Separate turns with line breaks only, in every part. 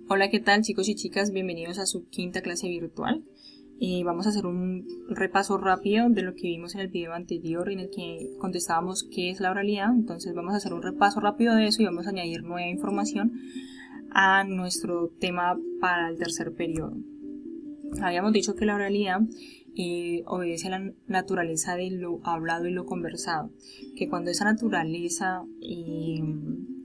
Hola, ¿qué tal chicos y chicas? Bienvenidos a su quinta clase virtual. Vamos a hacer un repaso rápido de lo que vimos en el video anterior en el que contestábamos qué es la oralidad. Entonces vamos a hacer un repaso rápido de eso y vamos a añadir nueva información a nuestro tema para el tercer periodo. Habíamos dicho que la oralidad obedece a la naturaleza de lo hablado y lo conversado, que cuando esa naturaleza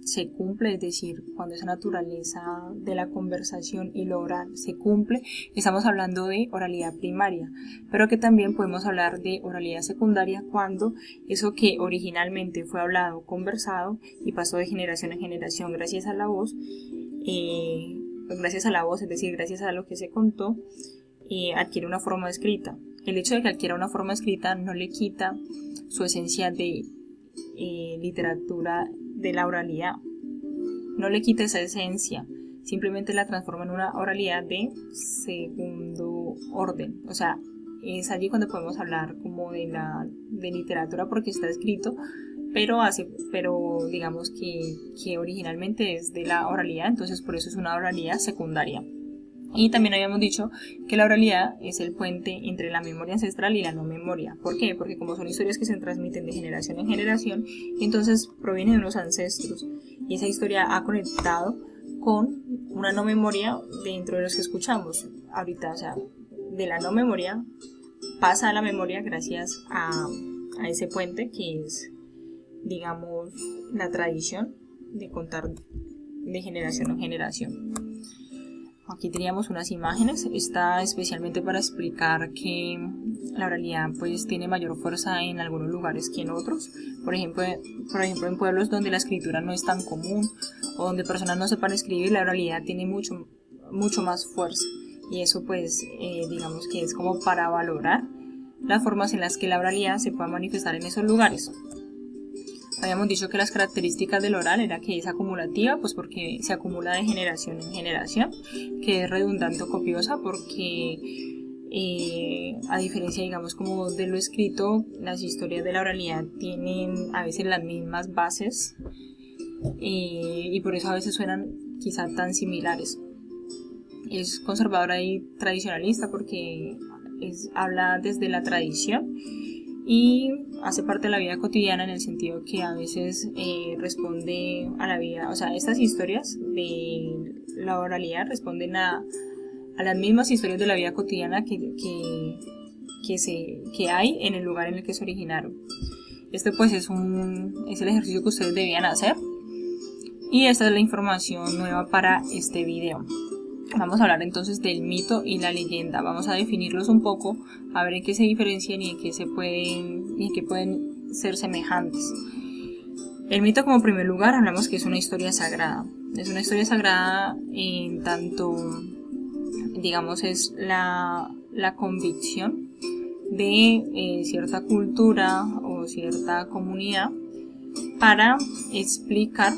se cumple, es decir, cuando esa naturaleza de la conversación y lo oral se cumple, estamos hablando de oralidad primaria, pero que también podemos hablar de oralidad secundaria cuando eso que originalmente fue hablado, conversado y pasó de generación en generación gracias a la voz, es decir, gracias a lo que se contó, adquiere una forma escrita. El hecho de que adquiera una forma escrita no le quita su esencia de literatura de la oralidad, no le quita esa esencia, simplemente la transforma en una oralidad de segundo orden. O sea, es allí cuando podemos hablar como de literatura porque está escrito, pero digamos que originalmente es de la oralidad, entonces por eso es una oralidad secundaria. Y también habíamos dicho que la oralidad es el puente entre la memoria ancestral y la no memoria. ¿Por qué? Porque como son historias que se transmiten de generación en generación, entonces provienen de unos ancestros. Y esa historia ha conectado con una no memoria dentro de los que escuchamos. Ahorita, o sea, de la no memoria pasa a la memoria gracias a ese puente que es, digamos, la tradición de contar de generación en generación. Aquí teníamos unas imágenes, está especialmente para explicar que la oralidad pues tiene mayor fuerza en algunos lugares que en otros. Por ejemplo, en pueblos donde la escritura no es tan común o donde personas no sepan escribir, la oralidad tiene mucho más fuerza. Y eso pues digamos que es como para valorar las formas en las que la oralidad se pueda manifestar en esos lugares. Habíamos dicho que las características del oral era que es acumulativa, pues porque se acumula de generación en generación, que es redundante o copiosa porque a diferencia, digamos, como de lo escrito, las historias de la oralidad tienen a veces las mismas bases y por eso a veces suenan quizá tan similares. Es conservadora y tradicionalista porque habla desde la tradición y hace parte de la vida cotidiana en el sentido que a veces responde a la vida, o sea, estas historias de la oralidad responden a las mismas historias de la vida cotidiana que hay en el lugar en el que se originaron. Este pues es el ejercicio que ustedes debían hacer y esta es la información nueva para este video. Vamos a hablar entonces del mito y la leyenda. Vamos a definirlos un poco, a ver en qué se diferencian y en qué pueden ser semejantes. El mito, como primer lugar, hablamos que es una historia sagrada. Es una historia sagrada en tanto, digamos, es la convicción de cierta cultura o cierta comunidad para explicar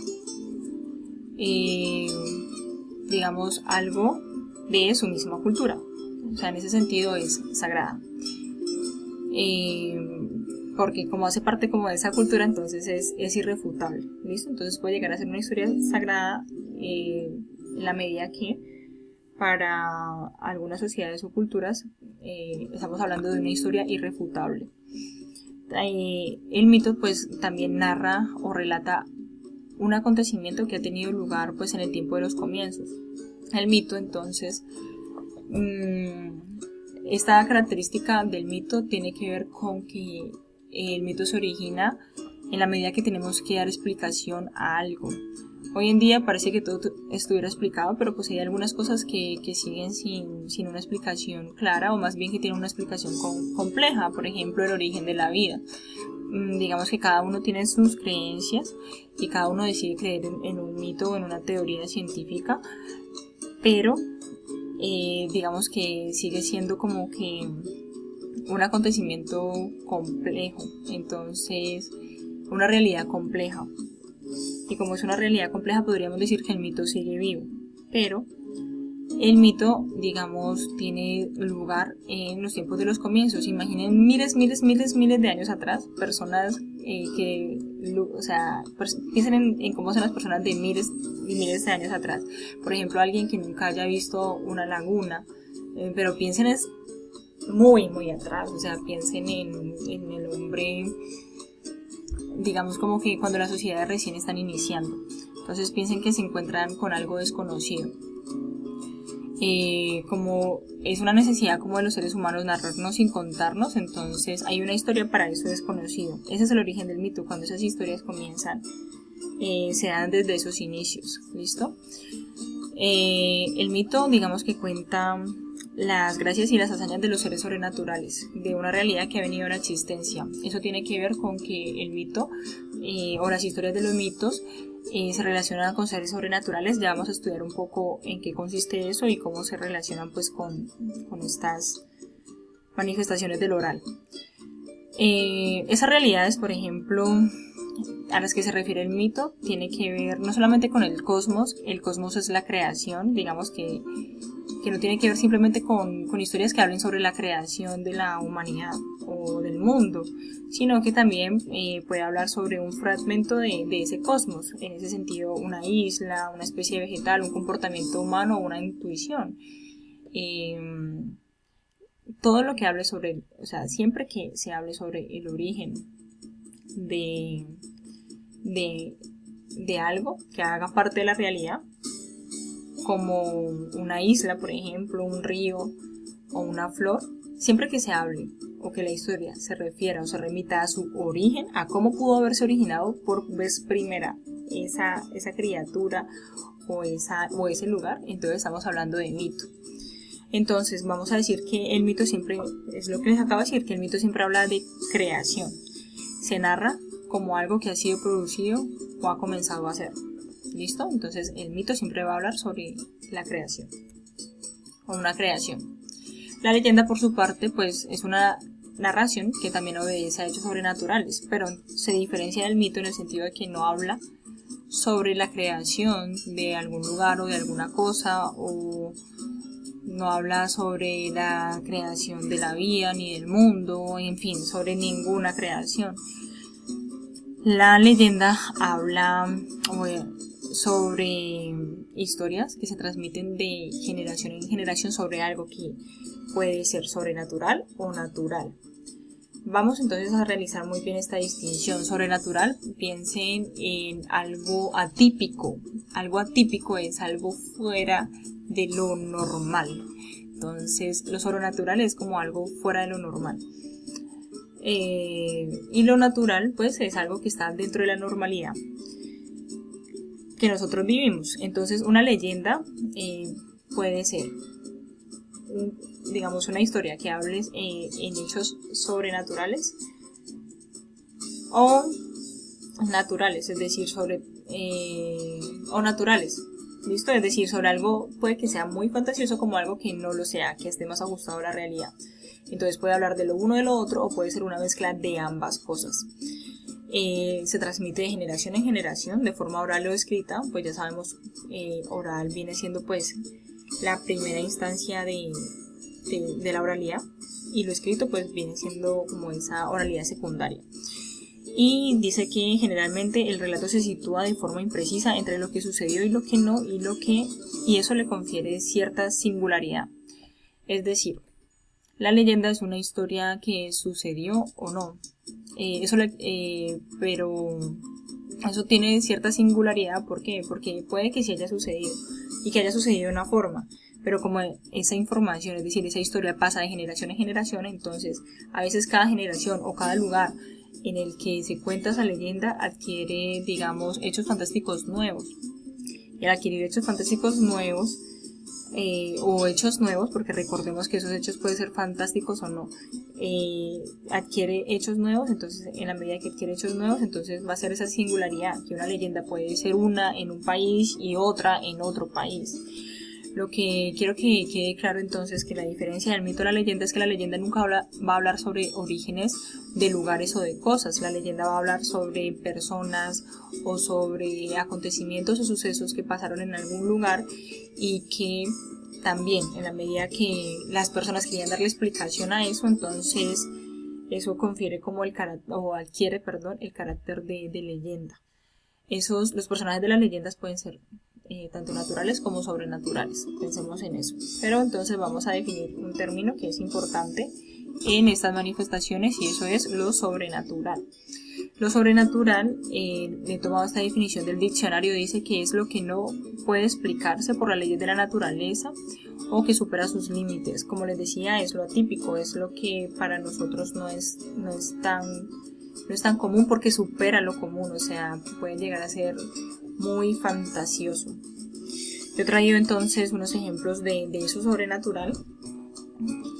digamos, algo de su misma cultura. O sea, en ese sentido es sagrada. Porque como hace parte como de esa cultura, entonces es irrefutable. ¿Listo? Entonces puede llegar a ser una historia sagrada en la medida que para algunas sociedades o culturas estamos hablando de una historia irrefutable. El mito pues también narra o relata un acontecimiento que ha tenido lugar pues en el tiempo de los comienzos. El mito, entonces, esta característica del mito tiene que ver con que el mito se origina en la medida que tenemos que dar explicación a algo. Hoy en día parece que todo estuviera explicado, pero pues hay algunas cosas que siguen sin una explicación clara, o más bien que tienen una explicación compleja. Por ejemplo, el origen de la vida. Digamos que cada uno tiene sus creencias y cada uno decide creer en un mito o en una teoría científica, pero digamos que sigue siendo como que un acontecimiento complejo, entonces una realidad compleja. Y como es una realidad compleja, podríamos decir que el mito sigue vivo, pero el mito, digamos, tiene lugar en los tiempos de los comienzos. Imaginen miles de años atrás, personas que o sea, piensen en cómo son las personas de miles y miles de años atrás. Por ejemplo, alguien que nunca haya visto una laguna, pero piensen es muy, muy atrás, o sea, piensen en el hombre, digamos como que cuando las sociedades recién están iniciando. Entonces piensen que se encuentran con algo desconocido. Como es una necesidad como de los seres humanos narrarnos sin contarnos, entonces hay una historia para eso desconocido. Ese es el origen del mito, cuando esas historias comienzan, se dan desde esos inicios, ¿listo? El mito, digamos que cuenta las gracias y las hazañas de los seres sobrenaturales, de una realidad que ha venido a la existencia. Eso tiene que ver con que el mito o las historias de los mitos se relacionan con seres sobrenaturales. Ya vamos a estudiar un poco en qué consiste eso y cómo se relacionan pues con estas manifestaciones del oral. Esas realidades, por ejemplo, a las que se refiere el mito, tiene que ver no solamente con el cosmos es la creación, digamos que no tiene que ver simplemente con historias que hablen sobre la creación de la humanidad o del mundo, sino que también puede hablar sobre un fragmento de ese cosmos, en ese sentido una isla, una especie vegetal, un comportamiento humano o una intuición. Todo lo que hable sobre, o sea, siempre que se hable sobre el origen de algo que haga parte de la realidad, como una isla, por ejemplo, un río o una flor, siempre que se hable o que la historia se refiera o se remita a su origen, a cómo pudo haberse originado por vez primera esa criatura o ese lugar, entonces estamos hablando de mito. Entonces vamos a decir que el mito siempre, es lo que les acabo de decir, que el mito siempre habla de creación. Se narra como algo que ha sido producido o ha comenzado a ser. ¿Listo? Entonces el mito siempre va a hablar sobre la creación o una creación. La leyenda, por su parte, pues es una narración que también obedece a hechos sobrenaturales, pero se diferencia del mito en el sentido de que no habla sobre la creación de algún lugar o de alguna cosa, o no habla sobre la creación de la vida ni del mundo, en fin, sobre ninguna creación. La leyenda habla sobre historias que se transmiten de generación en generación sobre algo que puede ser sobrenatural o natural. Vamos entonces a realizar muy bien esta distinción. Sobrenatural, piensen en algo atípico. Algo atípico es algo fuera de lo normal. Entonces, lo sobrenatural es como algo fuera de lo normal. Y lo natural, pues, es algo que está dentro de la normalidad que nosotros vivimos. Entonces, una leyenda puede ser, digamos, una historia que hable en hechos sobrenaturales o naturales, es decir, o naturales, ¿listo? Es decir, sobre algo puede que sea muy fantasioso como algo que no lo sea, que esté más ajustado a la realidad. Entonces puede hablar de lo uno o de lo otro, o puede ser una mezcla de ambas cosas. Se transmite de generación en generación, de forma oral o escrita. Pues ya sabemos, oral viene siendo pues la primera instancia de la oralidad, y lo escrito pues viene siendo como esa oralidad secundaria. Y dice que generalmente el relato se sitúa de forma imprecisa entre lo que sucedió y lo que no, y eso le confiere cierta singularidad. Es decir, la leyenda es una historia que sucedió o no, pero eso tiene cierta singularidad. ¿Por qué? Porque puede que sí haya sucedido y que haya sucedido de una forma, pero como esa información, es decir, esa historia pasa de generación en generación, entonces a veces cada generación o cada lugar en el que se cuenta esa leyenda adquiere, digamos, hechos fantásticos nuevos. Y al adquirir hechos fantásticos nuevos, o hechos nuevos, porque recordemos que esos hechos pueden ser fantásticos o no, adquiere hechos nuevos. Entonces en la medida que adquiere hechos nuevos, entonces va a ser esa singularidad, que una leyenda puede ser una en un país y otra en otro país. Lo que quiero que quede claro entonces que la diferencia del mito a la leyenda es que la leyenda nunca va a hablar sobre orígenes de lugares o de cosas. La leyenda va a hablar sobre personas o sobre acontecimientos o sucesos que pasaron en algún lugar, y que también en la medida que las personas querían darle explicación a eso, entonces eso confiere como el carácter, o adquiere, perdón, el carácter de leyenda. Los personajes de las leyendas pueden ser tanto naturales como sobrenaturales, pensemos en eso. Pero entonces vamos a definir un término que es importante en estas manifestaciones y eso es lo sobrenatural. Lo sobrenatural, he tomado esta definición del diccionario, dice que es lo que no puede explicarse por las leyes de la naturaleza o que supera sus límites. Como les decía, es lo atípico, es lo que para nosotros no es tan común porque supera lo común, o sea, puede llegar a ser muy fantasioso. Yo he traído entonces unos ejemplos de eso sobrenatural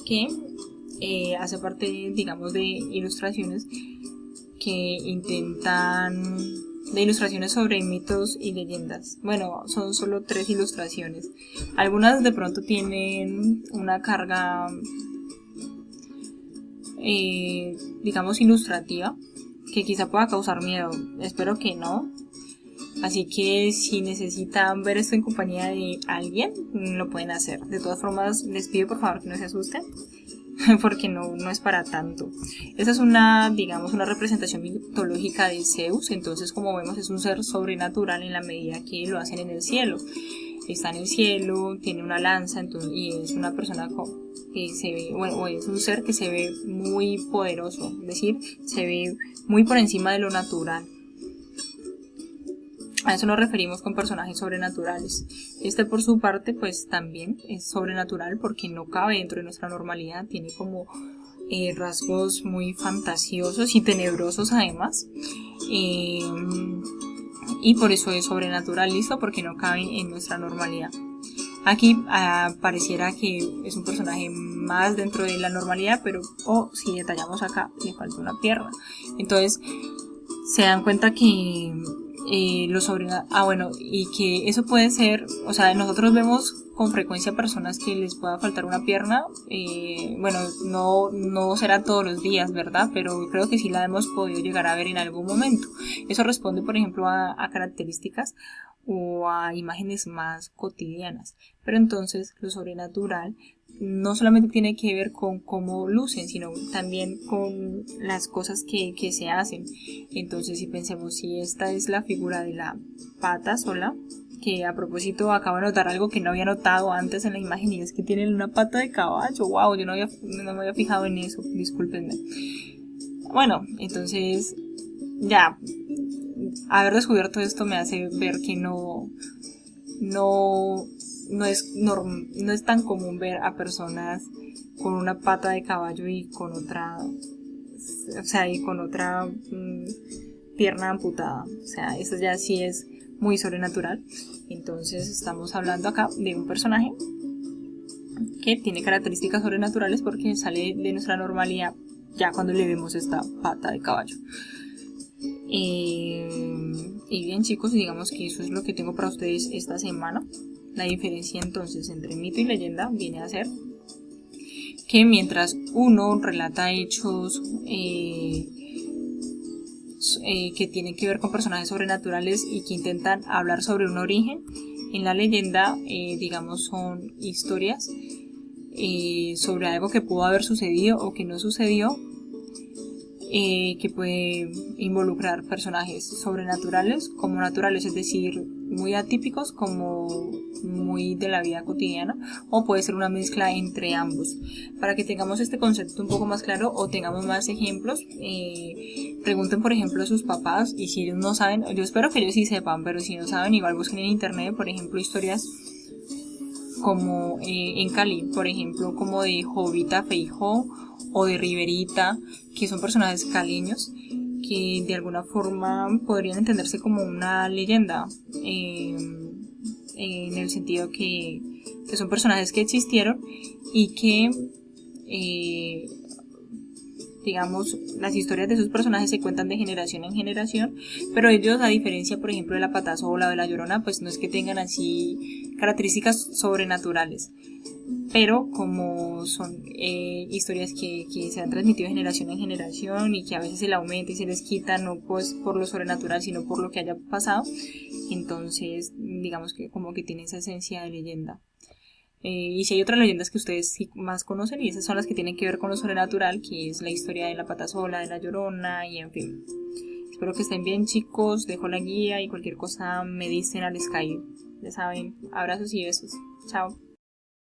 que hace parte, digamos, de ilustraciones que intentan, de ilustraciones sobre mitos y leyendas. Bueno, son solo 3 ilustraciones. Algunas de pronto tienen una carga, digamos, ilustrativa, que quizá pueda causar miedo. Espero que no. Así que si necesitan ver esto en compañía de alguien, lo pueden hacer. De todas formas, les pido por favor que no se asusten, porque no es para tanto. Esta es una representación mitológica de Zeus. Entonces, como vemos, es un ser sobrenatural en la medida que lo hacen en el cielo. Está en el cielo, tiene una lanza, y es una persona que se ve, o es un ser que se ve muy poderoso, es decir, se ve muy por encima de lo natural. A eso nos referimos con personajes sobrenaturales. Este por su parte pues también es sobrenatural porque no cabe dentro de nuestra normalidad, tiene como rasgos muy fantasiosos y tenebrosos además, y por eso es sobrenatural, listo, porque no cabe en nuestra normalidad. Aquí pareciera que es un personaje más dentro de la normalidad, pero si detallamos acá le falta una pierna. Entonces se dan cuenta que y que eso puede ser, o sea, nosotros vemos con frecuencia personas que les pueda faltar una pierna, no será todos los días, ¿verdad? Pero creo que sí la hemos podido llegar a ver en algún momento. Eso responde, por ejemplo, a características o a imágenes más cotidianas. Pero entonces lo sobrenatural no solamente tiene que ver con cómo lucen, sino también con las cosas que se hacen. Entonces, si pensemos, si esta es la figura de la pata sola, que a propósito acabo de notar algo que no había notado antes en la imagen, y es que tienen una pata de caballo. Wow, yo no me había fijado en eso, discúlpenme. Bueno, entonces ya haber descubierto esto me hace ver que no es tan común ver a personas con una pata de caballo y con otra pierna amputada. O sea, eso ya sí es muy sobrenatural. Entonces estamos hablando acá de un personaje que tiene características sobrenaturales porque sale de nuestra normalidad ya cuando le vemos esta pata de caballo. Y bien, chicos, digamos que eso es lo que tengo para ustedes esta semana. La diferencia entonces entre mito y leyenda viene a ser que mientras uno relata hechos que tienen que ver con personajes sobrenaturales y que intentan hablar sobre un origen, en la leyenda digamos son historias sobre algo que pudo haber sucedido o que no sucedió, que puede involucrar personajes sobrenaturales como naturales, es decir, muy atípicos como muy de la vida cotidiana, o puede ser una mezcla entre ambos. Para que tengamos este concepto un poco más claro o tengamos más ejemplos, pregunten por ejemplo a sus papás, y si ellos no saben, yo espero que ellos sí sepan, pero si no saben, igual busquen en internet, por ejemplo, historias como en Cali, por ejemplo, como de Jovita Feijó o de Riverita, que son personajes caleños que de alguna forma podrían entenderse como una leyenda, en el sentido que son personajes que existieron y que digamos, las historias de esos personajes se cuentan de generación en generación, pero ellos, a diferencia, por ejemplo, de la Patasola o de la Llorona, pues no es que tengan así características sobrenaturales, pero como son historias que se han transmitido de generación en generación y que a veces se le aumenta y se les quita, no pues por lo sobrenatural, sino por lo que haya pasado, entonces digamos que como que tiene esa esencia de leyenda. Y si hay otras leyendas que ustedes sí más conocen, y esas son las que tienen que ver con lo sobrenatural, que es la historia de la pata sola, de la llorona, y en fin. Espero que estén bien, chicos. Dejo la guía y cualquier cosa me dicen al Skype. Ya saben, abrazos y besos. Chao.